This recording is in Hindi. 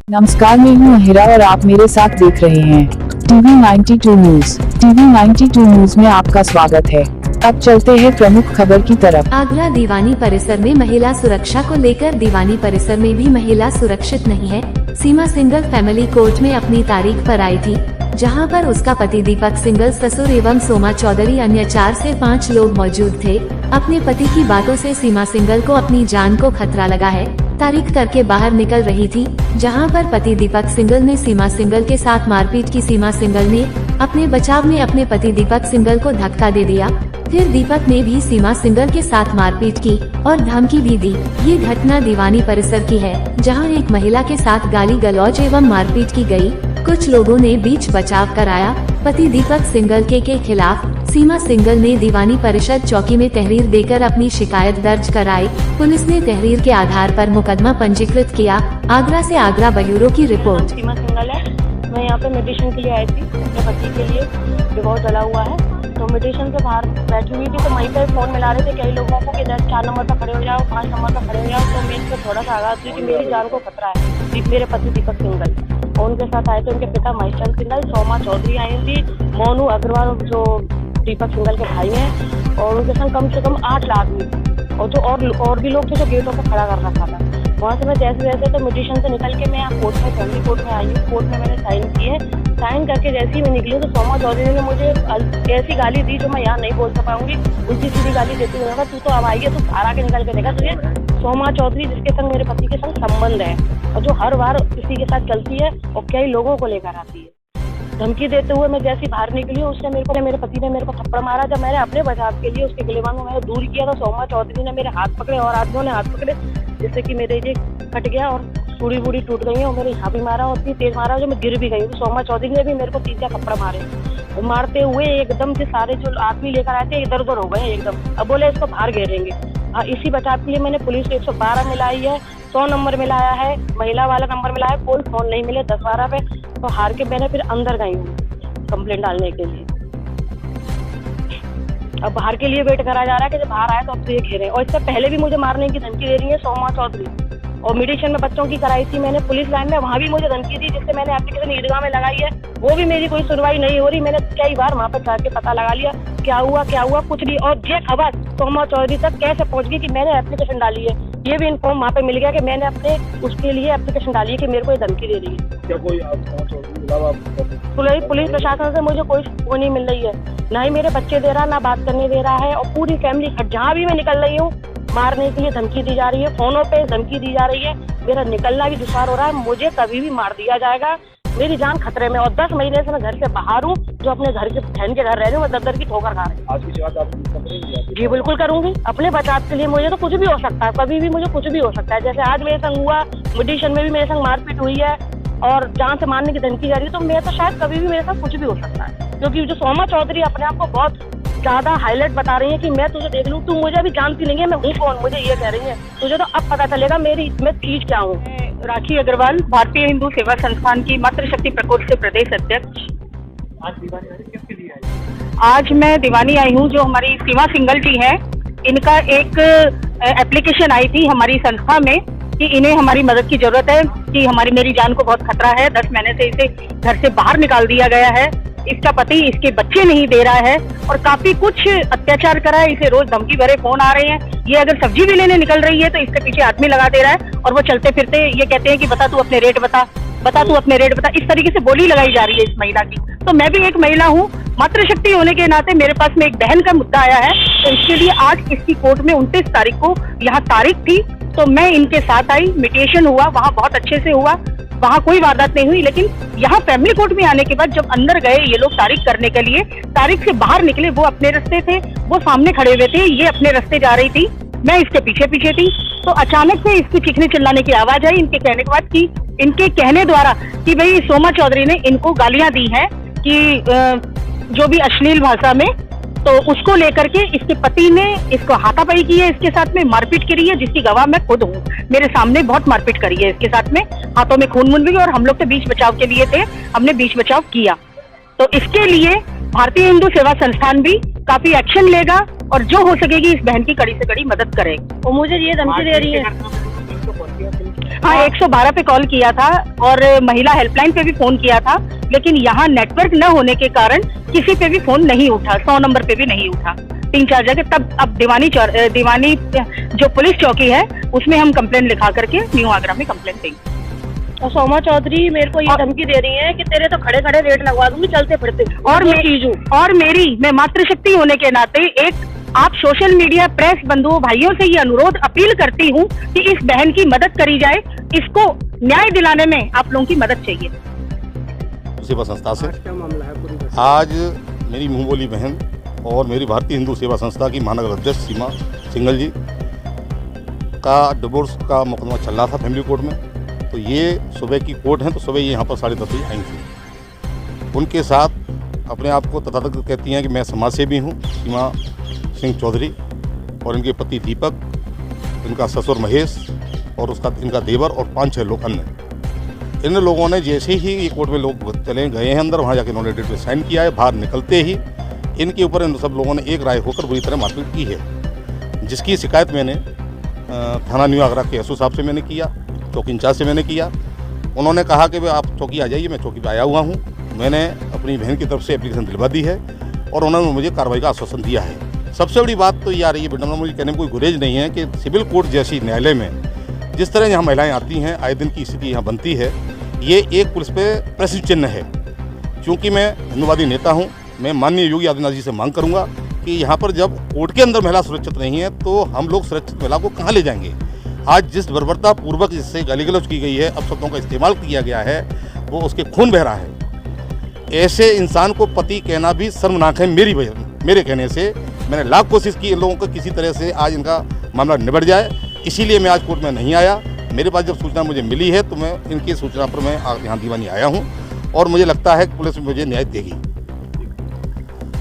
नमस्कार, मैं हूँ महिरा और आप मेरे साथ देख रहे हैं टीवी 92 न्यूज। टीवी 92 न्यूज में आपका स्वागत है। अब चलते हैं प्रमुख खबर की तरफ। आगरा दीवानी परिसर में महिला सुरक्षा को लेकर दीवानी परिसर में भी महिला सुरक्षित नहीं है। सीमा सिंगल फैमिली कोर्ट में अपनी तारीख पर आई थी, जहां पर उसका पति दीपक सिंगल, ससुर एवं सोमा चौधरी अन्य 4 से 5 लोग मौजूद थे। अपने पति की बातों से सीमा सिंगल को अपनी जान को खतरा लगा है। तारीख करके बाहर निकल रही थी, जहां पर पति दीपक सिंगल ने सीमा सिंगल के साथ मारपीट की। सीमा सिंगल ने अपने बचाव में अपने पति दीपक सिंगल को धक्का दे दिया। फिर दीपक ने भी सीमा सिंगल के साथ मारपीट की और धमकी भी दी। ये घटना दीवानी परिसर की है, जहां एक महिला के साथ गाली गलौज एवं मारपीट की गई। कुछ लोगों ने बीच बचाव कराया। पति दीपक सिंगल के खिलाफ सीमा सिंगल ने दीवानी परिषद चौकी में तहरीर देकर अपनी शिकायत दर्ज कराई। पुलिस ने तहरीर के आधार पर मुकदमा पंजीकृत किया। आगरा से आगरा ब्यूरो की रिपोर्ट। सीमा सिंगल है, मैं यहाँ पे मेडिटेशन के लिए आई थी। अपने पति के लिए डिवोर्स डला हुआ है, तो मेडिटेशन से बाहर बैठी हुई थी, तो वहीं पे फोन मिला रहे थे कई लोगों को कि 4 नंबर पर खड़े हो जाओ, 5 नंबर पर खड़े हो जाओ। तो मैं इससे थोड़ा सा आगाज हुई कि मेरी जान को खतरा है। मेरे पति दीपक सिंगल और उनके साथ आए थे उनके पिता महेश सिंगल, सोमा चौधरी आई थी, मोनू अग्रवाल जो दीपक सिंगल के भाई हैं, और उनके संग कम से कम 8 लाख भी और जो और भी लोग थे जो गेटों पर खड़ा कर रखा था। वहाँ से मैं जैसे तो मेडिटेशन से निकल के मैं यहाँ कोर्ट में, फैमिली कोर्ट में आई हूँ। कोर्ट में मैंने साइन किए। साइन करके जैसे ही मैं निकली तो सोमा चौधरी ने मुझे ऐसी गाली दी जो मैं यहाँ नहीं बोल पाऊंगी। उल्टी सीधी गाली देती हुई, तू तो अब आई है, तू बाहर आके निकल के देखा। तुझे सोमा चौधरी जिसके संग मेरे पति के संग संबंध है और जो हर बार किसी के साथ चलती है और कई लोगों को लेकर आती है, धमकी देते हुए मैं जैसी बाहर निकली उसने मेरे पति ने मेरे को थप्पड़ मारा। जब मैंने अपने बचाव के लिए उसके गिलेबान में मैंने दूर किया तो सोमा चौधरी ने मेरे हाथ पकड़े और आदमियों ने हाथ पकड़े, जिससे कि मेरे ये कट गया और चूड़ी बूढ़ी टूट गई है और मेरे यहाँ भी मारा और इतनी तेज मारा जो मैं गिर भी गई हूँ। सोमा चौधरी ने भी मेरे को 3-4 थप्पड़ मारे। वो मारते हुए एकदम से सारे जो आदमी लेकर आए थे इधर उधर हो गए एकदम। अब बोले इसको बाहर घेरेंगे। इसी बचाव के लिए मैंने पुलिस को 112 मिलाई है, 100 नंबर मिलाया है, महिला वाला नंबर मिलाया है, कोई फोन नहीं मिले 10-12 पे। तो हार के मैंने फिर अंदर गई हूँ कंप्लेंट डालने के लिए। अब बाहर के लिए वेट करा जा रहा है कि जब बाहर आए तो अब तो ये घेरे। और इससे पहले भी मुझे मारने की धमकी दे रही है सोमा चौधरी। और मेडिटेशन में बच्चों की कराई थी मैंने पुलिस लाइन में, वहाँ भी मुझे धमकी दी, जिससे मैंने एप्लीकेशन ईदगाह में लगाई है। वो भी मेरी कोई सुनवाई नहीं हो रही। मैंने कई बार वहाँ पर जाके पता लगा लिया क्या हुआ कुछ नहीं। और ये खबर सोमा चौधरी तक कैसे पहुँच गई कि मैंने एप्लीकेशन डाली है, ये भी इन्फॉर्म वहाँ पे मिल गया कि मैंने अपने उसके लिए एप्लीकेशन डाली है कि मेरे को ये धमकी दे रही है। क्या कोई पुलिस प्रशासन से मुझे कोई वो नहीं मिल रही है, ना ही मेरे बच्चे दे रहा, ना बात करने दे रहा है। और पूरी फैमिली जहाँ भी मैं निकल रही हूँ मारने के लिए धमकी दी जा रही है, फोनों पे धमकी दी जा रही है। मेरा निकलना भी दुश्वार हो रहा है, मुझे कभी भी मार दिया जाएगा। मेरी जान खतरे में और 10 महीने से मैं घर से बाहर हूँ। जो अपने घर के बहन के घर रह रही हूँ, मैं दर की ठोकर खा रही हूँ। आज की शिकायत आप जी बिल्कुल करूंगी। अपने बचाव के लिए मुझे तो कुछ भी हो सकता है, कभी भी मुझे कुछ भी हो सकता है। जैसे आज मेरे संग हुआ, मेडिटेशन में भी मेरे संग मारपीट हुई है और जान से मारने की धमकी जा रही है, तो मैं तो शायद कभी भी मेरे साथ कुछ भी हो सकता है। क्योंकि जो सोमा चौधरी अपने आप को बहुत ज्यादा हाईलाइट बता रही है कि मैं तुझे देख लूँ, तू मुझे अभी जानती नहीं है, मैं हूँ कौन, मुझे ये कह रही है। तुझे तो अब पता चलेगा मेरी मैं चीज क्या हूँ। राखी अग्रवाल, भारतीय हिंदू सेवा संस्थान की मातृशक्ति प्रकोष्ठ से प्रदेश अध्यक्ष। आज मैं दीवानी आई हूँ। जो हमारी सीमा सिंगल जी हैं, इनका एक एप्लीकेशन आई थी हमारी संस्था में कि इन्हें हमारी मदद की जरूरत है, कि मेरी जान को बहुत खतरा है। 10 महीने से इसे घर से बाहर निकाल दिया गया है। इसका पति इसके बच्चे नहीं दे रहा है और काफी कुछ अत्याचार करा है। इसे रोज धमकी भरे फोन आ रहे हैं। ये अगर सब्जी भी लेने निकल रही है तो इसके पीछे आदमी लगा दे रहा है और वो चलते फिरते ये कहते हैं कि बता तू अपने रेट बता, तू अपने रेट बता। इस तरीके से बोली लगाई जा रही है इस महिला की। तो मैं भी एक महिला हूँ, मातृशक्ति होने के नाते मेरे पास में एक बहन का मुद्दा आया है, तो इसके लिए आज इसकी कोर्ट में 29 तारीख को यहाँ तारीख थी, तो मैं इनके साथ आई। मेडिटेशन हुआ, वहाँ बहुत अच्छे से हुआ, वहाँ कोई वारदात नहीं हुई। लेकिन यहाँ फैमिली कोर्ट में आने के बाद जब अंदर गए ये लोग तारीख करने के लिए, तारीख से बाहर निकले, वो अपने रास्ते थे, वो सामने खड़े हुए थे, ये अपने रास्ते जा रही थी, मैं इसके पीछे पीछे थी। तो अचानक से इसकी चीखने चिल्लाने की आवाज आई। इनके कहने के बाद कि इनके कहने द्वारा कि भाई सोमा चौधरी ने इनको गालियां दी हैं कि जो भी अश्लील भाषा में, तो उसको लेकर के इसके पति ने इसको हाथापाई की है, इसके साथ में मारपीट करी है, जिसकी गवाह मैं खुद हूँ। मेरे सामने बहुत मारपीट करी है इसके साथ में, हाथों में खून वून भी, और हम लोग तो बीच बचाव के लिए थे, हमने बीच बचाव किया। तो इसके लिए भारतीय हिंदू सेवा संस्थान भी काफी एक्शन लेगा और जो हो सकेगी इस बहन की कड़ी से कड़ी मदद करेगी। और मुझे ये धमकी दे रही है हाँ, 112 पे कॉल किया था और महिला हेल्पलाइन पे भी फोन किया था, लेकिन यहाँ नेटवर्क न होने के कारण किसी पे भी फोन नहीं उठा, 100 नंबर पे भी नहीं उठा, 3-4 जगह। तब अब दीवानी जो पुलिस चौकी है उसमें हम कंप्लेन लिखा करके न्यू आगरा में कंप्लेन देंगे। और सोमा चौधरी मेरे को ये धमकी दे रही है कि तेरे तो खड़े खड़े रेट लगवा दूंगी चलते फिरते। और मैं मातृशक्ति होने के नाते एक आप सोशल मीडिया प्रेस बंधुओं भाइयों से ये अनुरोध अपील करती हूँ कि इस बहन की मदद करी जाए, इसको न्याय दिलाने में आप लोगों की मदद चाहिए। सेवा संस्था से आज मेरी मुंह बोली बहन और मेरी भारतीय हिंदू सेवा संस्था की महानगर अध्यक्ष सीमा सिंगल जी का डिवोर्स का मुकदमा चल रहा था फैमिली कोर्ट में। तो ये सुबह की कोर्ट है, तो सुबह ये यहाँ पर 10:30 बजे आई थी। उनके साथ अपने आप को तथातक कहती हैं कि मैं समाज सेवी हूँ, सीमा सिंह चौधरी, और इनके पति दीपक, इनका ससुर महेश और उसका इनका देवर और 5-6 लोग अन्य। इन लोगों ने जैसे ही ये कोर्ट में लोग चले गए हैं अंदर, वहाँ जाके इन्होंने डेट पे साइन किया है। बाहर निकलते ही इनके ऊपर इन सब लोगों ने एक राय होकर बुरी तरह मारपीट की है, जिसकी शिकायत मैंने थाना न्यू आगरा के एसओ साहब से मैंने किया, चौकी इंचार्ज से मैंने किया। उन्होंने कहा कि भाई आप चौकी आ जाइए, मैं चौकी पर आया हुआ हूँ। मैंने अपनी बहन की तरफ से एप्लीकेशन दिलवा दी है और उन्होंने मुझे कार्रवाई का आश्वासन दिया है। सबसे बड़ी बात तो ये आ रही है बेटा, मुझे कहने में कोई गुरेज नहीं है कि सिविल कोर्ट जैसी न्यायालय में जिस तरह यहाँ महिलाएं आती हैं, आए दिन की स्थिति यहाँ बनती है, ये एक पुलिस पे प्रश्न चिन्ह है। क्योंकि मैं हिंदूवादी नेता हूँ, मैं माननीय योगी आदित्यनाथ जी से मांग करूँगा कि यहाँ पर जब कोर्ट के अंदर महिला सुरक्षित नहीं है तो हम लोग सुरक्षित महिला को कहाँ ले जाएंगे। आज जिस बर्बरता पूर्वक जिससे गाली गलौज की गई है, अपशब्दों का इस्तेमाल किया गया है, वो उसके खून बह रहा है। ऐसे इंसान को पति कहना भी शर्मनाक है। मेरे कहने से मैंने लाख कोशिश की इन लोगों को किसी तरह से आज इनका मामला निबट जाए, इसीलिए मैं आज कोर्ट में नहीं आया। मेरे पास जब सूचना मुझे मिली है तो मैं इनकी सूचना पर मैं यहाँ दीवानी आया हूँ और मुझे लगता है कि पुलिस मुझे न्याय देगी।